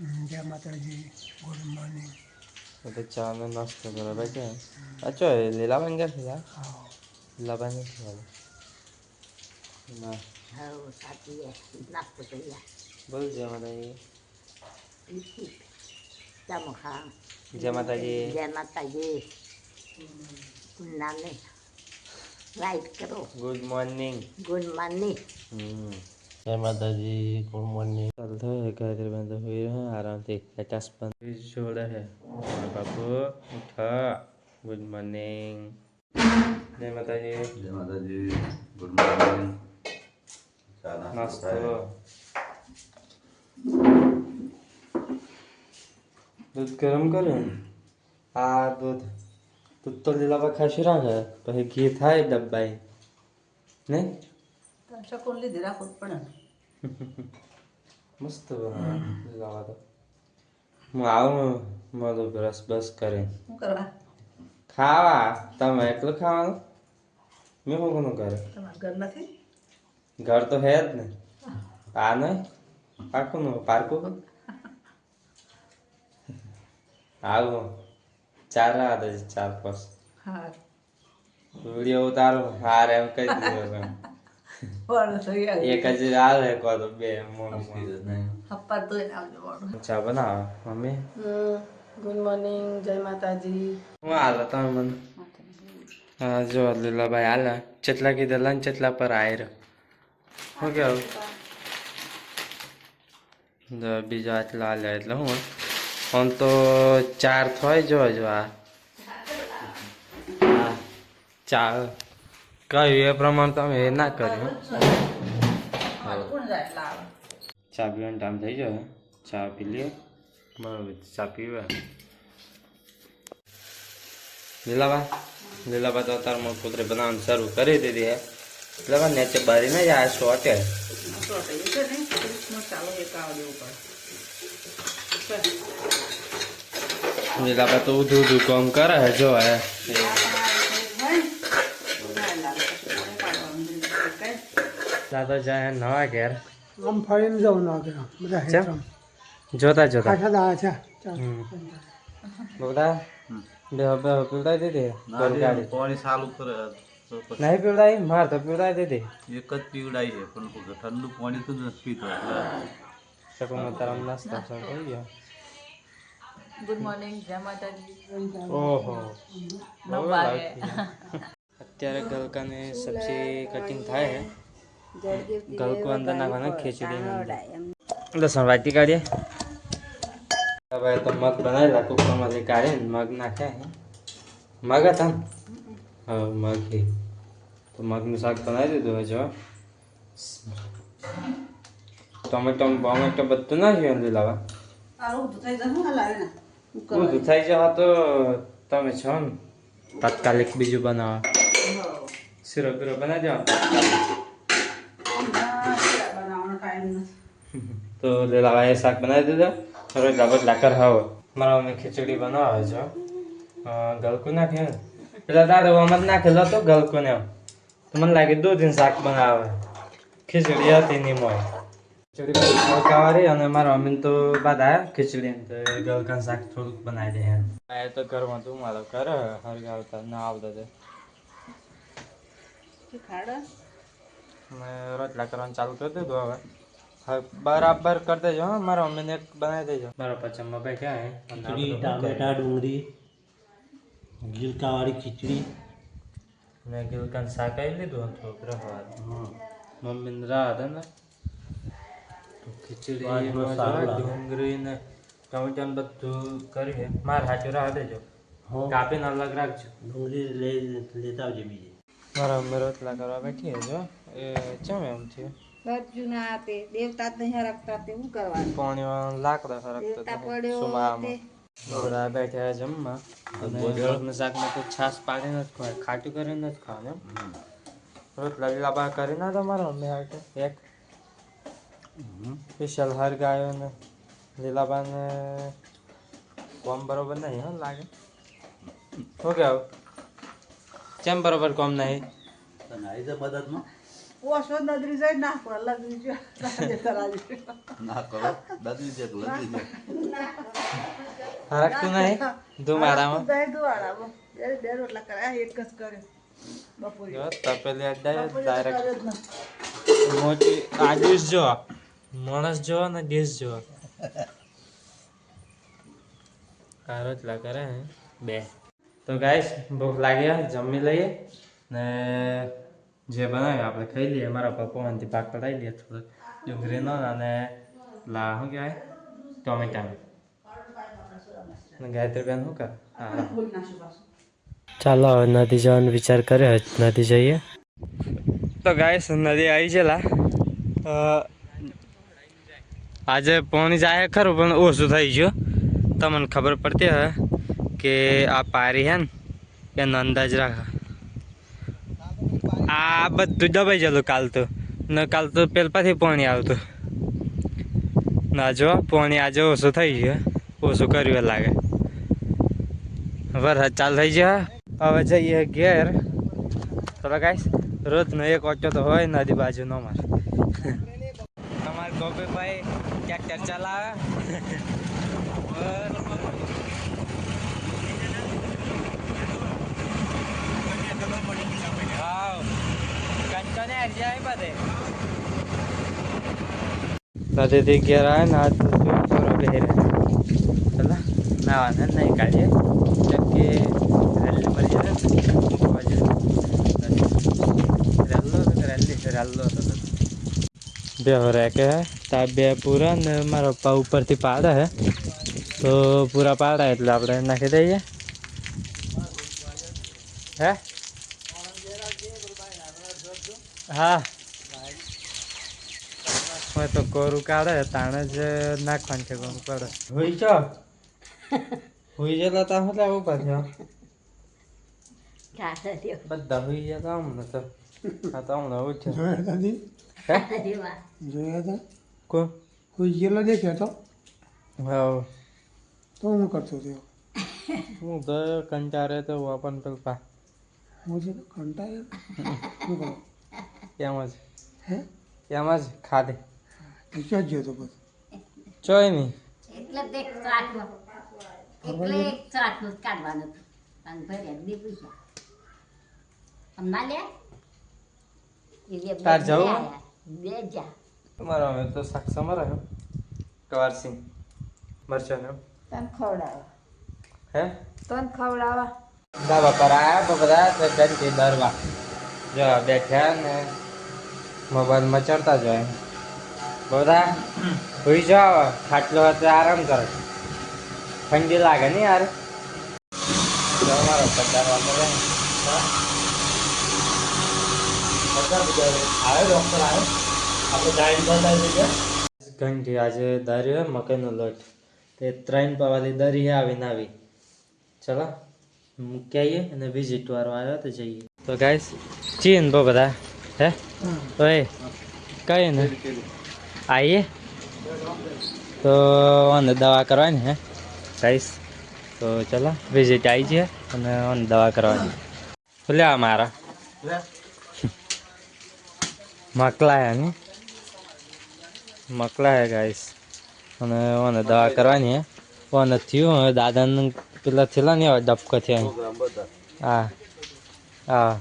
जय माता जी, good morning. तो चाय में नाश्ता करो बैठे अच्छा लीला बन गया था लबन वाला ना हाँ साथी है नाश्ता किया बोल जय माता जी चमखा जय माता जी जय माता जी नाने राइट करो गुड मॉर्निंग गुड मॉर्निंग जय माता जी गुड मॉर्निंग चलते हैं गायत्री बंद हुई है आराम से एटस बंद जोड़ा है बाबू उठा गुड मॉर्निंग जय माता जी गुड मॉर्निंग नाश्ता दूध गरम करो दूध दूध तो લીલા ખાસી રાખે પછી ઘી થાય ડબ્બાઈ નહીં શકું લીધી રાખવું જ પડે ને મસ્ત લીલા તો હું આવું મારું બ્રશ બસ કરે શું કરવા ખાવા તમે એકલું ખાવાનું મેં કોનું કરે તમારા ઘર નથી ઘર તો હે જ ને આ નહીં પાકું પાર્કું આવું ચાર રાત ચાર પાંચ હા વિડીયો ઉતારો હાર એમ કહી દીધું વાળું થઈ આવ્યું એક જ આવે કહો તો બે હપ્પા ધોઈને આવજો વાળું ચા બનાવો મમ્મી ગુડ મોર્નિંગ જય માતાજી હું હાલો તમે મને હા જો લીલાભાઈ હાલે ચેટલા કીધેલા ને ચેટલા પર આયર શું કેવું બીજા આટલા હાલ્યા એટલે હું આમ તો ચાર થાય જો આ ચાર કહ્યું એ પ્રમાણે તમે એ ના કર્યું કોણ જાય એટલા આવે ચા પીવાનો ટાઈમ થઈ જાય ચા પી લઈએ બરાબર ચા પીવે લીલાભાઈ તો અત્યારે પુત્રે બનાવવાનું શરૂ કરી દીધી હે લીલાભાઈ નીચે બારી ને જાય શોર્ટે ચાલો એક આવા દેવું પડે લીલાભાઈ તો ઊધું કામ કરે હે જો હે દાદા જાય નવા ઘેર આમ ફરીને જાઉં ના ગયા બધા ચમ? જોતા જોતા આઠા દાડા છે ચાલ. બોલા બે પીવડાવી દીધી ગાડી પાણી ચાલુ કરે નહીં પીવડાવી માર તો પીવડાવી દીધી એક જ પીવડાય છે પણ ઠંડુ પાણી તો નથી પીતો શકુમાં તારા નાસ્તો થઈ ગયો ગુડ મોર્નિંગ જય માતાજી ઓહો 9 વાગે અત્યારે ગલકાને સબ્જી કટિંગ થાય હે ગલકો અંદર નાખવાના ખીચડી લસણ વાટી કાઢીએ હવે તો મગ બનાવેલા કુકરમાંથી કાઢીને મગ નાખ્યા મગ હતા ને હા મગ તો મગનું શાક બનાવી દીધું હોય જો ટોમેટો બોમેટો બધું નાખ્યું લીલાવા ઊંધું થઈ જવા તો તમે છો ને તાત્કાલિક બીજું બનાવો શીરો બીરો બનાવી દેવા તો લીલાવા એ શાક બનાવી દીધા રોટલા બટલા કરાવો મારા મમ્મી ખીચડી બનાવે છો ગલકું નાખ્યું ને પેલા દાદા આમાં નાખેલો તો ગલકું ને તો મને લાગે 2 દિન શાક બનાવે ખીચડી હતી ની મોય ખીચડી ગલકાવાળી અને મારા મમ્મી તો બધા ખીચડી તો ગલકાનું શાક થોડુંક બનાવી દે એમ આ તો ઘરમાં તું મારો કરે હરગાવતા ના આવતા તે મેં રોટલા કરવાનું ચાલુ કરી દીધું હવે બરાબર કરી દેજો હા મારા મમ્મીને એક બનાવી દેજો મારા પચમમાં બેઠા હે खिचड़ी टामेटा डूंगरी गिलका वाली खिचड़ी ને ગિલકાન શાક આવી લીધું થોડુંક રખવા મમ્મીને રાહ હતા ને તો ખીચડી ડુંગળી ને ટમેટા ને બધું કરીએ મારે હાચું રાહ દેજો કાપીને અલગ રાખજો डूंगरी लेता आवजे बीजे મારા મમ્મી રોટલા કરવા બેઠી જો એ ચમ એમ છે જૂના તે દેવતા જ નહીં રાખતા તે શું કરવાનું પાણી લાકડા દેવતા હરકતો પડ્યો સુમામાં બધા બેઠા જમવા અને ગળનું શાકમાં તો છાશ પાડીને જ ખવાય ખાટું કરીને જ ખાવાનું રોટલા લીલા કરી ના તમારા મમ્મી હાટે એક સ્પેશિયલ હર ગાયો ને લીલાબાને કોમ બરોબર નહીં હા લાગે શું કેવું કેમ બરોબર કોમ નહીં आई तो मदद में ઓછો નદરી જાય ના પર લગરી જો તરાજી ના કરો દાદી છે લગી છે હરકતું નહીં તું મારામાં જાય દુવાડા બે રોટલા કર્યા એક જ કર્યો બપોરે જો તપેલી બપોરે ડાયરેક્ટ કર્યો જ ના મોટી આ ડીશ જો માણસ જો ને ડીશ જો રોટલા કરે હે બે તો ગાઈસ ભૂખ લાગી જમી લઈએ ને જે બનાવ્યું આપણે ખાઈ લઈએ મારા પપ્પામાંથી ભાગ કઢાવી લઈએ થોડું ડુંગળીનો અને લા શું કહેવાય ટોમેટાનો ગાયત્રીબેન શું કરે હા ચાલો હવે નદી જવાનો વિચાર કર્યો નદી જઈએ તો ગાઈસ નદી આવી ગયેલા આજે પાણી જાય ખરું પણ ઓછું થઈ ગયું તમને ખબર પડતી હે કે આ પારી હે ને એનો અંદાજ રાખ આ બધું દબાઈ ગયેલું કાલ તો પેલપાથી પાણી આવતું ના જો પાણી આજે ઓછું થઈ ગયું ઓછું કર્યું લાગે વરસાદ ચાલુ થઈ ગયો હવે જઈએ ઘેર તો ગાઈસ રોજનો એક ઓટો તો હોય નદી બાજુ નો મારે તમારે ગોપીભાઈ ટ્રેક્ટર ચલાવે નદીથી ઘેર આવે ને હાથ પૂરો બેરે ચલો નાવાને નહીં કાઢીએ કેમ કે રેલી મળી જાય રેલ્લો બે हो रहा है તા બે પૂરા ને મારા પપ્પા ઉપરથી પાડે હે તો પૂરા પાડે એટલે આપણે નાખી દઈએ હે હા मैं तो कोरू काढ़े ताने ज नाखवान छे कोन पड़े होई छ होई जला ता मतलब वो पाछो કાઢે દ્યો બધા હોઈ જતા હમણાં તો આ તો હમણાં ઉઠે જોયા દાદી દેવા જોયા હતા કો કોઈ ગયેલો દેખ્યો તો હા તો હું કરતો હતો હું તો કંટાળે તો વાપન પેલપા હું છે કંટાળ્યો શું કરો કેમ જ હે કેમ જ ખાધે ક્યાં ગયો તો બધું ચોય નહીં એટલે દેખ ચાટમાં એટલે એક ચાટનું જ કાઢવાનું હતું અને ભર્યા દીધું છે આમ ના લે તાર જવું? બે જા તમારો હવે તો શાક સમરે હે કવારસિંગ મરચાં તને ખવડાવે હે તને ખવડાવા ધાબા પર આયા તો બધા તો ઘંટી દરવા જો બેઠ્યા ને મોબાઈલમાં ચડતા જ હોય બધા હોઈ જાઓ ખાટલો હતો આરામ કરો ઠંડી લાગે ને યાર મારો પચારવા મળે ઘંટી આજે દરી મકાઈનો લોટ તે 3 પાવાની દરી આવીને આવી ચલો મૂકી આવીએ અને વિઝિટ વાળો આવ્યો તો જઈએ તો ગાઈસ ચીન બહુ બધા હે ઓય કઈ ને આવીએ તો અને દવા કરવાની હે ગાઈસ તો ચલો વિઝિટ આવી છે અને અને દવા કરવાની લ્યા મારા મકલા હે ને મકલા હે ગાઈસ અને ઓને દવા કરવાની હે ઓને થયું હવે દાદાને પેલા થયેલા ને ડબકો થયા હા હા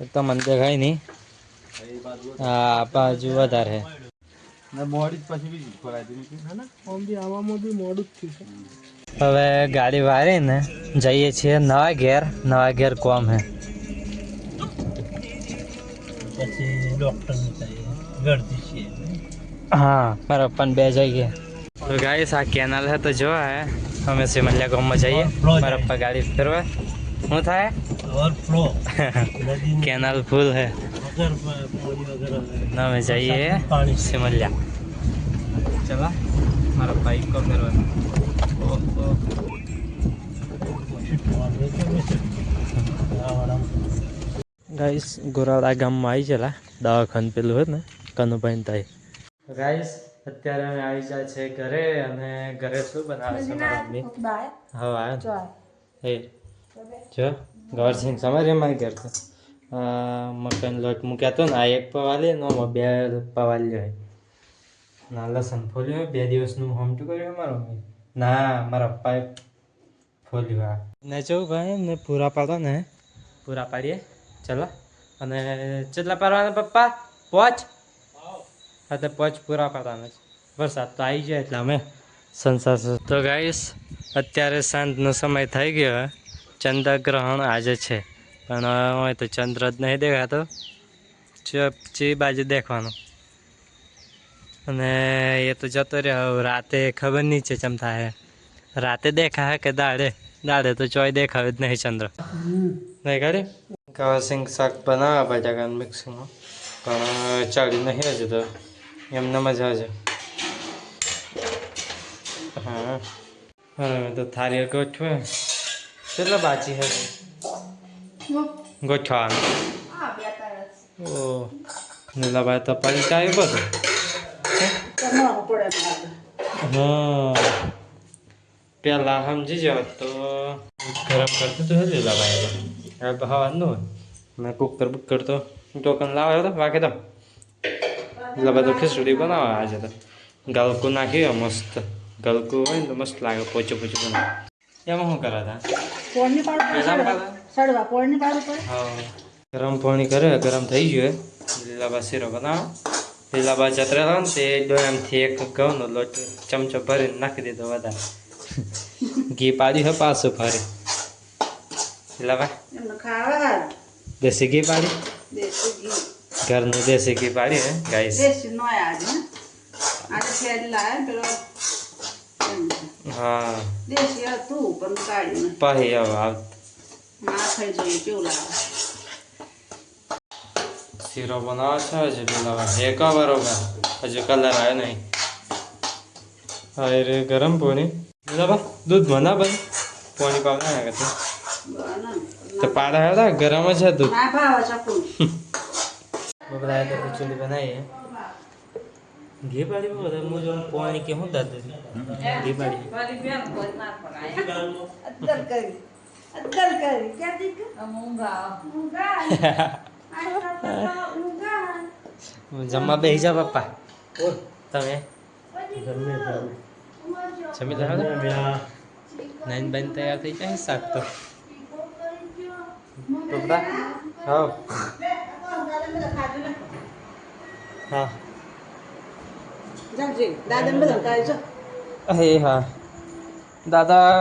તો મને દેખાય નહીં હા બાજુ વધારે મોડી પછી બીજી ખોરાઈ આમ બી આવવામાં બી મોડું જ થયું છે હવે ગાડી વાળીને જઈએ છીએ નવા ઘેર કોમ હે પછી ડૉક્ટરની થાય ગળતી છે हाँ मारा अपन बे जाइए तो गाइस आ कैनाल है तो जो है हमें सिमलिया गाँव में जाइए मारा अपन गाड़ी फिरवा શું થાય ઓવરફ્લો નદીની कैनाल फुल है વગર પાણી વગર ना में जाइए પાણી सिमलिया चला मारा बाइक को फिरवा गाइस गोराड़ा ગામમાં આવી ગયેલા દવાખાન પેલું હોય ને કનુભાઈ થાય ગાઈસ અત્યારે અમે આવી જાય છે ઘરે અને ઘરે શું બનાવે છે મારી મમ્મી હવે આવ્યો હે જો ગૌરસિંહ સમજ મારી ઘર તો મકાઈનો લોટ મૂક્યા હતો ને આ એક પવા લે નો બે પવા લ્યો ના લસણ ફોલ્યો 2 દિવસનું હોમટું કર્યું મારો ના મારા પપ્પાએ ફોલ્યું આ ને જો ભાઈ ને પૂરા પાડો ને પૂરા પાડીએ ચલો અને કેટલા પાડવાના પપ્પા 5 હા તો 5 પૂરા પાડવાના છે વરસાદ તો આવી જાય એટલે અમે સંસાર તો ગાઈસ અત્યારે સાંજનો સમય થઈ ગયો ચંદ્રગ્રહણ આજે છે પણ હોય તો ચંદ્ર જ નહીં દેખાતો ચી બાજુ દેખવાનું અને એ તો જતો રહ્યો રાતે ખબર નહીં છે ચમ થાય રાતે દેખા કે દાડે તો ચોય દેખાવે જ નહીં ચંદ્ર નહીં ગાડી ગવાસિંગ શાક બનાવ્યા બટાકા મિક્સિંગમાં પણ ચાળી નહીં હજુ તો એમને મજા છે હા હવે તો થાળી ગોઠવે કેટલા બાચી હશે ગોઠવાનું ઓ નીલાભાઈ તો પડી જાય બધું હા પેલા સમજી જાવ તો ગરમ કરતું તો લીલાભાઈ હવે હવાનું હોય મેં કુકર બુકર તો ટોકન લાવ્યો હતો બાકી તો લીલાભાઈ તો ખીચડી બનાવે આજે તો ગલકું નાખ્યું મસ્ત ગલકું હોય ને તો મસ્ત લાગે પોચું પોચું બનાવે એમાં શું કર્યા હતા હા ગરમ પાણી કરે ગરમ થઈ ગયું લીલાબા શીરો બનાવો લીલાબા ચતરેલા ને તે ડોયામથી એક ઘઉંનો લોટ ચમચો ભરીને નાખી દીધો વધારે ઘી પાડ્યું છે પાછું ફરી લીલાબા દેશી ઘી પાડી ઘરનું દેશી ઘી પાડી હે ગાઈસ હા પાહી આવ શીરો બનાવે છે હજુ લીલાબા એક બરોબર હજુ કલર આવ્યો નહીં અરે ગરમ પાણી લીલાબા દૂધ બના બન પાણી પાવ ના કરતા તો પાડા હતા ગરમ જ છે દૂધ બબલા તો ખીચડી બનાવી ઘી પાડી બધા હું જો પાણી કે હું દાદ ઘી પાડી જમવા બેસી જા પપ્પા તમે જમી લો નાઈન બાઈન તૈયાર થઈ જાય શાક તો પપ્પા હા હા હે હા દાદા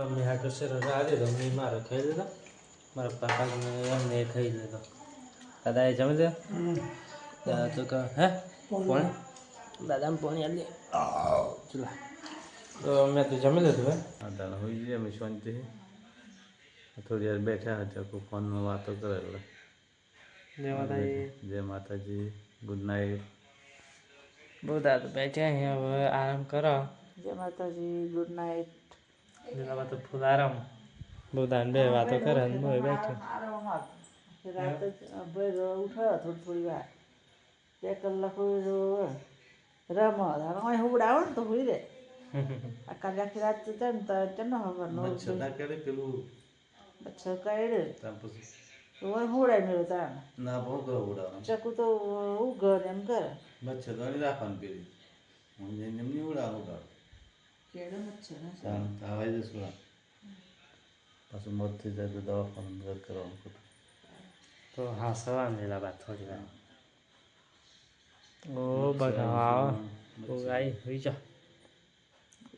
મેં હાટો શેરો આજે તો મેં મારો ખાઈ લીધો મારા પાપાને એમને ખાઈ લીધો દાદાએ જમી દે દાદા તો કહે હે પોણી દાદાને પોણી આપી ચલા તો મેં તો જમી લીધું હે દાદા હોઈ જાય અમે શાંતિ થોડી વાર બેઠા હતા કોઈ ફોનમાં વાતો કરે એટલે જય માતાજી જય માતાજી ગુડ નાઇટ બહુ દાદા બેઠા અહીંયા હવે આરામ કરો જય માતાજી ગુડ નાઇટ લીલાબા તો ફૂલ આરામ બહુ દાન બે વાતો કરે ને બહુ બેઠો રાતે ભાઈ ઉઠ્યો થોડી વાર 2 કલાક રમો હુવડાવો ને તો હુઈ દે આખા આખી રાત છે ને તો ચનો ખબર મચ્છર કરે પેલું મચ્છર કાઢે ત્યાં પછી તો હુવડાય મેળો તાર ના બહુ કરો ઉડાવવાનું ચકુ તો ઉઘર એમ કરે મચ્છર ગણી રાખવાનું પેલી હું જઈને એમની ઉડાવવાનું કર કેળો મચ્છર હવાઈ જશું પાછું મોત થઈ જાય તો દવાખાનું મદદ કરવાનું ખોટું તો હા સવાર લીલાબા થોડી વાર ઓ બગાવ ઓ આઈ હોઈ જા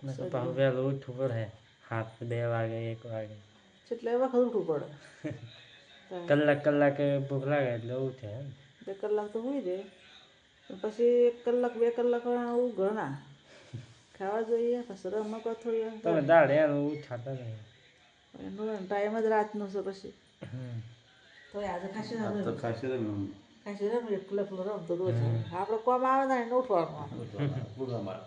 ને તો પાછું વહેલું ઉઠવું પડે 2 વાગે 1 વાગે એટલે વખત ઉઠવું પડે કલાકે ભૂખ લાગે એટલે ઉઠે 2 કલાક તો હુઈ દે પછી 1 કલાક 2 કલાક ઉઘર ના ખાવા જોઈએ પછી રમવા થોડી તમે દાડે એનું ઉઠાતા નહીં એનો ટાઈમ જ રાતનો છે પછી તો આજે ખાસી તો ખાસી રમ્યું ખાસી રમ એકલો રમતો રોજ આપણે કોમ આવે ને એને ઉઠવાનું પૂરા માર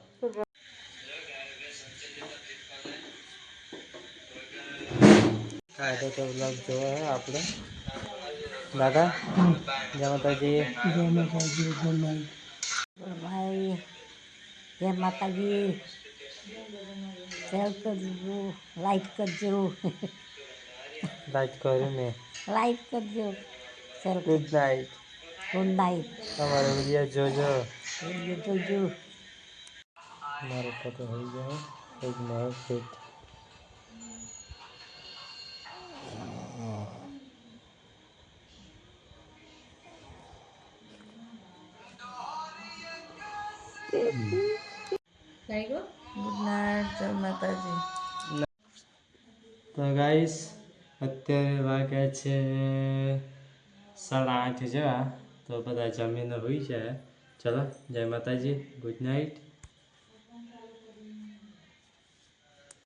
કાયદો તો વ્લોગ જોવો હે આપણે દાદા જય માતાજી ભાઈ જય માતાજી શેર કરજો લાઈક કરજો લાઈક કર્યું મેં લાઈક કરજો sir good night. Good night તમારો વિડીયો જોજો. જોજો મારો ફોટો થઈ ગયો એક મારો ફિટ. ગુડ નાઇટ, જય માતાજી. તો ગાઈસ અત્યારે વાગ્યા છે 8:30 જેવા. તો બધા જમીને હોઈ છે. ચલો જય માતાજી, ગુડ નાઇટ.